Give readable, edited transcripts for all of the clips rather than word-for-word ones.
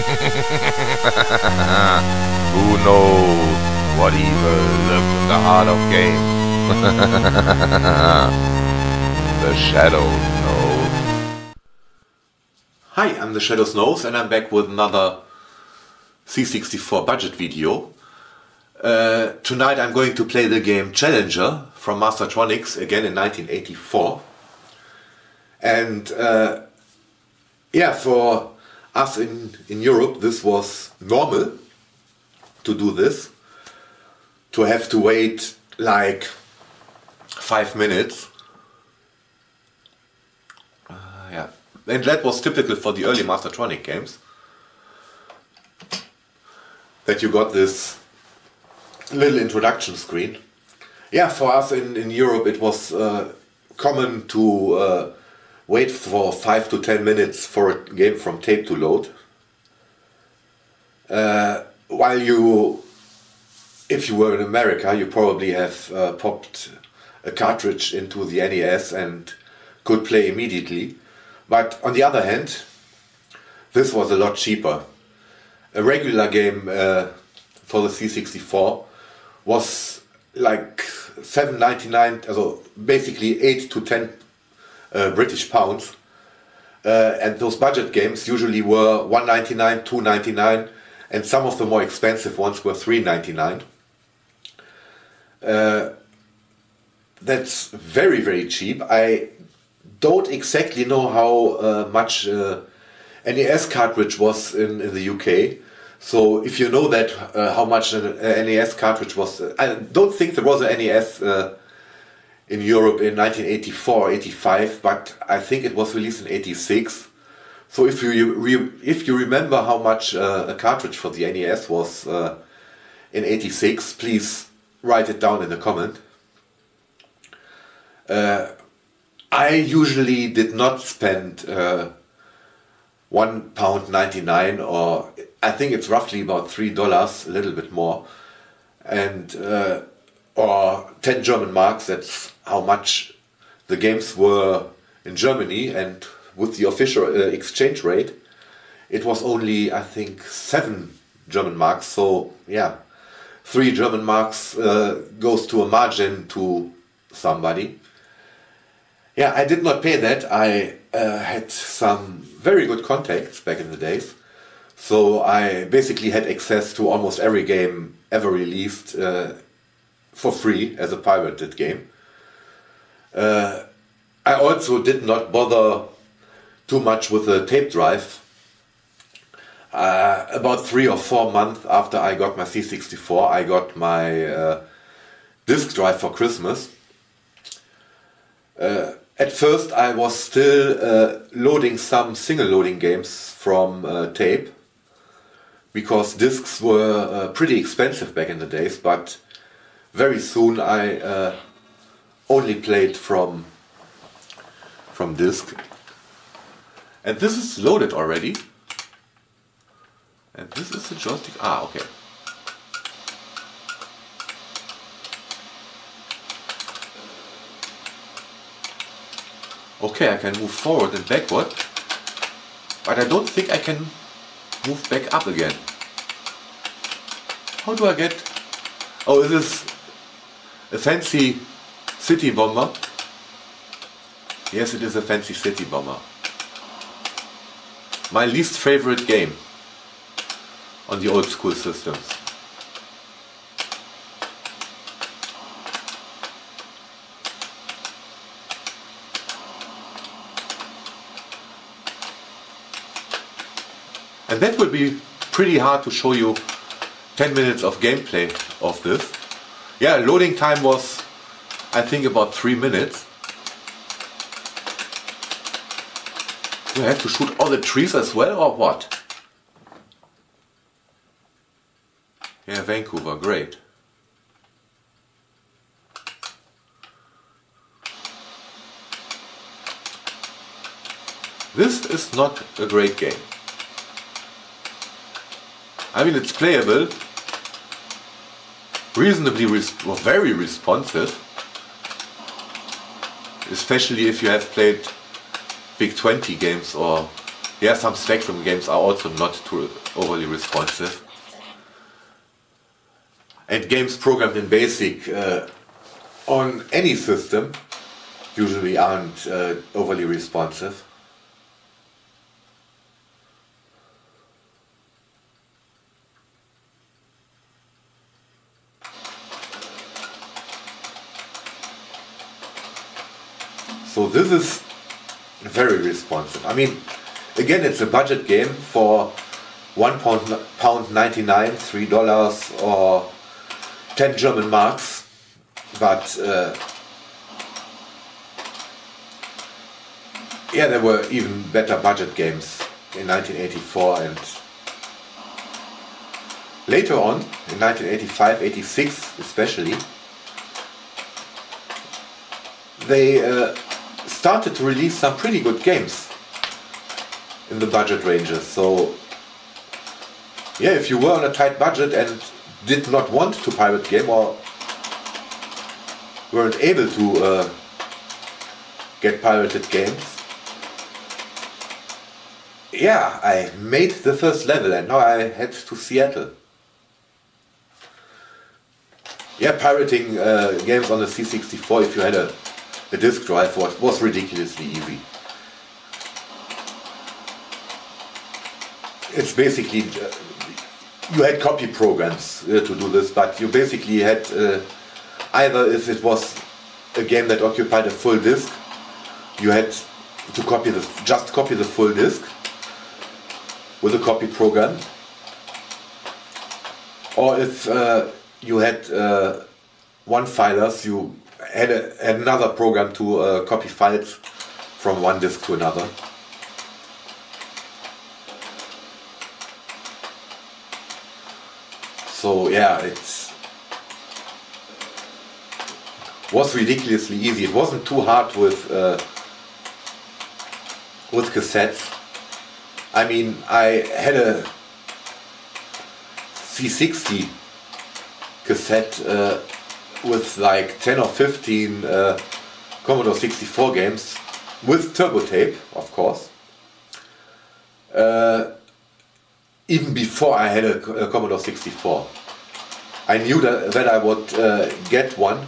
Who knows what evil lurks in the heart of games? The Shadows knows. Hi, I'm the Shadows Knows and I'm back with another C64 budget video. Tonight I'm going to play the game Challenger from Mastertronic, again in 1984. And yeah, for us in Europe this was normal to do this. To have to wait like 5 minutes. Yeah, and that was typical for the early Mastertronic games. That you got this little introduction screen. Yeah, for us in Europe it was common to wait for 5 to 10 minutes for a game from tape to load. While if you were in America, you probably have popped a cartridge into the NES and could play immediately. But on the other hand, this was a lot cheaper. A regular game for the C64 was like $7.99, so basically 8 to 10 British pounds. And those budget games usually were $1.99, $2.99, and some of the more expensive ones were $3.99. That's very, very cheap. I don't exactly know how much NES cartridge was in the UK. So if you know that, how much an NES cartridge was, I don't think there was an NES in Europe in 1984, 85, but I think it was released in 86. So if you remember how much a cartridge for the NES was in 86, please write it down in a comment. I usually did not spend £1.99, or I think it's roughly about $3, a little bit more, and or 10 German marks. That's how much the games were in Germany, and with the official exchange rate, it was only, I think, 7 German marks. So yeah, 3 German marks goes to a margin to somebody. Yeah, I did not pay that. I had some very good contacts back in the days. So I basically had access to almost every game ever released for free as a pirated game. I also did not bother too much with the tape drive. About 3 or 4 months after I got my C64, I got my disk drive for Christmas. At first I was still loading some single loading games from tape, because discs were pretty expensive back in the days, but very soon I only played from disc. And this is loaded already. And this is the joystick. Ah, okay. Okay, I can move forward and backward, but I don't think I can move back up again. How do I get... Oh, is this a fancy city bomber? Yes, it is a fancy city bomber. My least favorite game on the old school systems. And that will be pretty hard to show you 10 minutes of gameplay of this. Yeah, loading time was, I think, about 3 minutes. Do I have to shoot all the trees as well, or what? Yeah, Vancouver, great. This is not a great game. I mean, it's playable, reasonably very responsive, especially if you have played big 20 games or yeah, some Spectrum games are also not too overly responsive. And games programmed in BASIC on any system usually aren't overly responsive. So this is very responsive. I mean, again, it's a budget game for £1.99, $3 or 10 German marks, but yeah, there were even better budget games in 1984 and later on, in 1985, 86 especially, they started to release some pretty good games in the budget ranges. So yeah, if you were on a tight budget and did not want to pirate game or weren't able to get pirated games, yeah, I made the first level and now I head to Seattle. Yeah, pirating games on the C64 if you had a disk drive was ridiculously easy. It's basically, you had copy programs to do this, but you basically had either if it was a game that occupied a full disk, you had to just copy the full disk with a copy program, or if you had one-filers, you had another program to copy files from one disk to another. So yeah, it was ridiculously easy. It wasn't too hard with cassettes. I mean, I had a C60 cassette with like 10 or 15 Commodore 64 games with turbo tape, of course. Even before I had a Commodore 64. I knew that I would get one,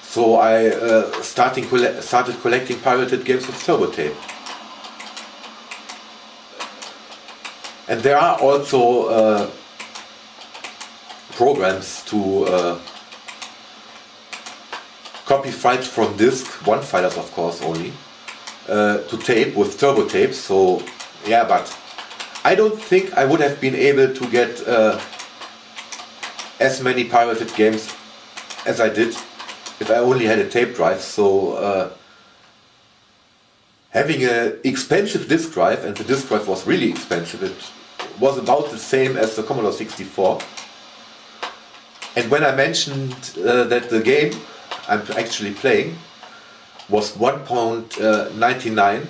so I started collecting pirated games with turbo tape. And there are also programs to copy files from disk, one-filers of course only, to tape with turbo tape. So yeah, but I don't think I would have been able to get as many pirated games as I did if I only had a tape drive. So having an expensive disk drive, and the disk drive was really expensive, it was about the same as the Commodore 64. And when I mentioned that the game I'm actually playing was £1.99,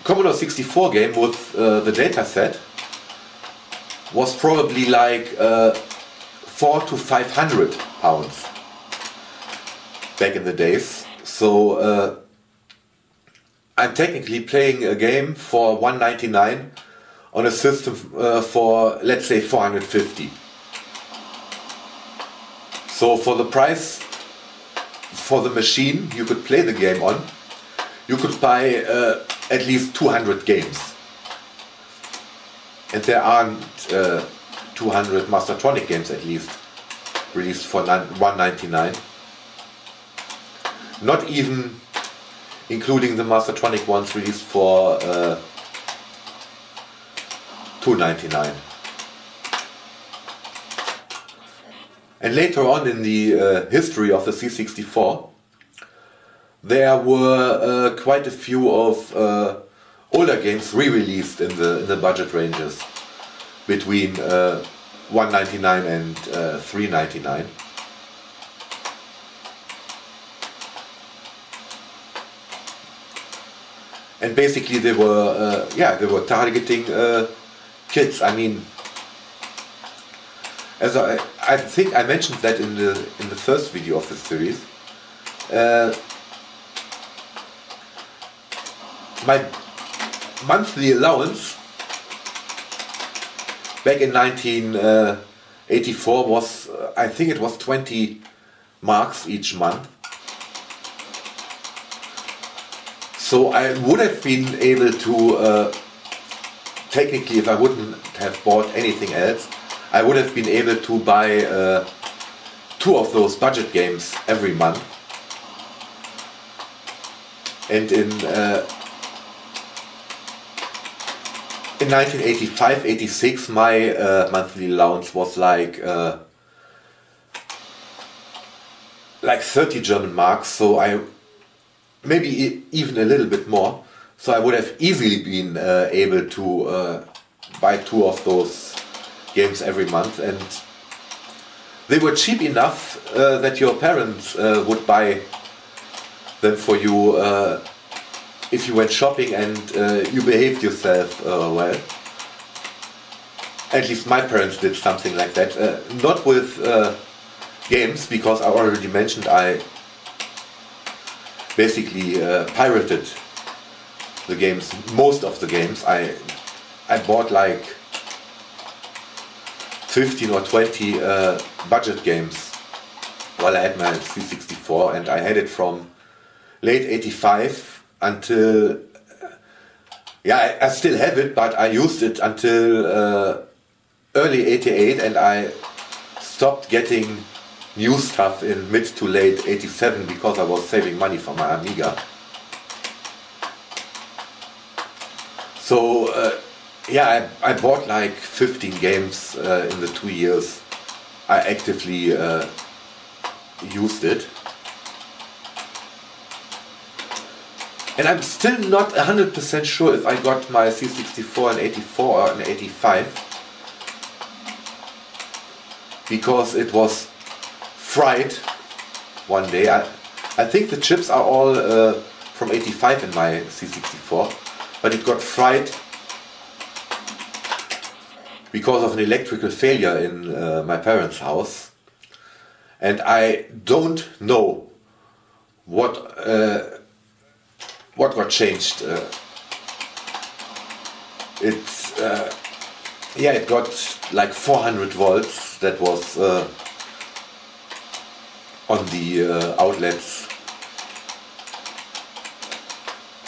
Commodore 64 game with the data set was probably like £400 to £500 back in the days. So I'm technically playing a game for £1.99 on a system for, let's say, £450. So for the price for the machine you could play the game on, you could buy at least 200 games. And there aren't 200 Mastertronic games at least released for $1.99. Not even including the Mastertronic ones released for $2.99. And later on in the history of the C64, there were quite a few of older games re-released in the budget ranges between $1.99 and $3.99. And basically they were targeting kids. I mean, as I think I mentioned that in the first video of this series. my monthly allowance back in 1984 was, I think it was 20 marks each month. So I would have been able to, technically if I wouldn't have bought anything else, I would have been able to buy 2 of those budget games every month. And in 1985-86 my monthly allowance was like 30 German marks, so I maybe even a little bit more. So I would have easily been able to buy 2 of those games every month, and they were cheap enough that your parents would buy them for you if you went shopping and you behaved yourself well. At least my parents did something like that. Not with games, because I already mentioned I basically pirated the games, most of the games. I bought like 15 or 20 budget games while I had my C64, and I had it from late 85 until, yeah, I still have it, but I used it until early 88, and I stopped getting new stuff in mid to late 87 because I was saving money for my Amiga. So yeah, I bought like 15 games in the 2 years I actively used it. And I'm still not 100% sure if I got my C64 in 84 or in 85, because it was fried one day. I think the chips are all from 85 in my C64, but it got fried because of an electrical failure in my parents' house, and I don't know what got changed. Yeah, it got like 400 volts. That was on the outlets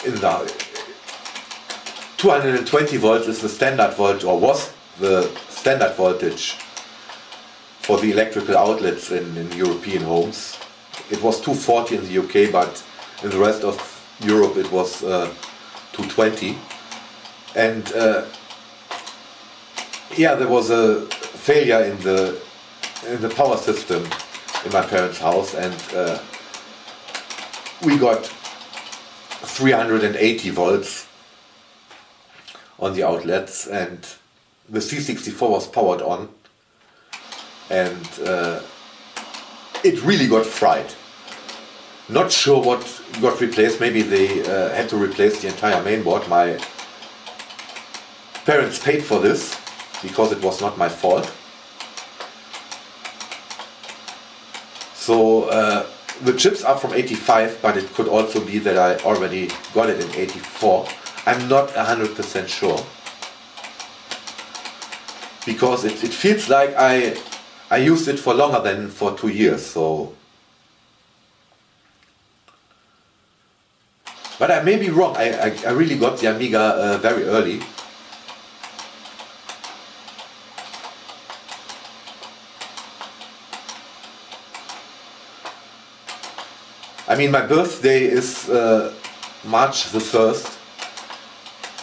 in the 220 volts is the standard voltage, or was the standard voltage for the electrical outlets in European homes. It was 240 in the UK, but in the rest of Europe it was 220. And yeah, there was a failure in the power system in my parents' house, and we got 380 volts on the outlets, and the C64 was powered on, and it really got fried. Not sure what got replaced. Maybe they had to replace the entire mainboard. My parents paid for this because it was not my fault. So the chips are from 85, but it could also be that I already got it in 84. I'm not 100% sure, because it feels like I used it for longer than for 2 years. So, but I may be wrong. I really got the Amiga very early. I mean, my birthday is March the 1st,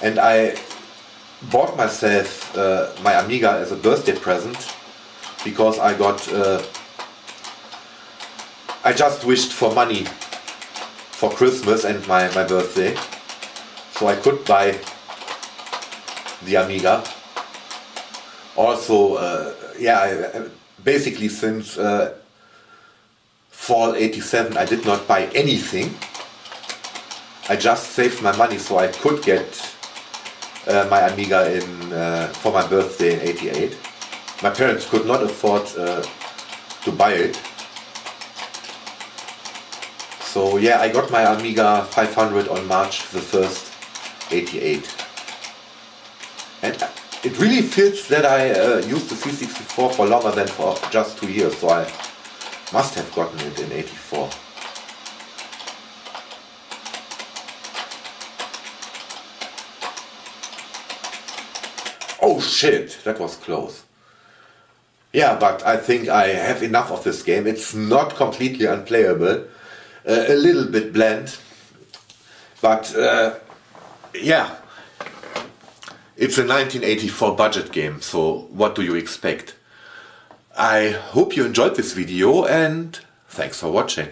and I bought myself my Amiga as a birthday present because I just wished for money for Christmas and my birthday, so I could buy the Amiga. Also, yeah, basically since fall 87 I did not buy anything. I just saved my money so I could get my Amiga for my birthday in 88. My parents could not afford to buy it. So yeah, I got my Amiga 500 on March the 1st, 88. And it really feels that I used the C64 for longer than for just 2 years, so I must have gotten it in 84. Oh shit, that was close. Yeah, but I think I have enough of this game. It's not completely unplayable, a little bit bland, but yeah, it's a 1984 budget game, so what do you expect? I hope you enjoyed this video and thanks for watching.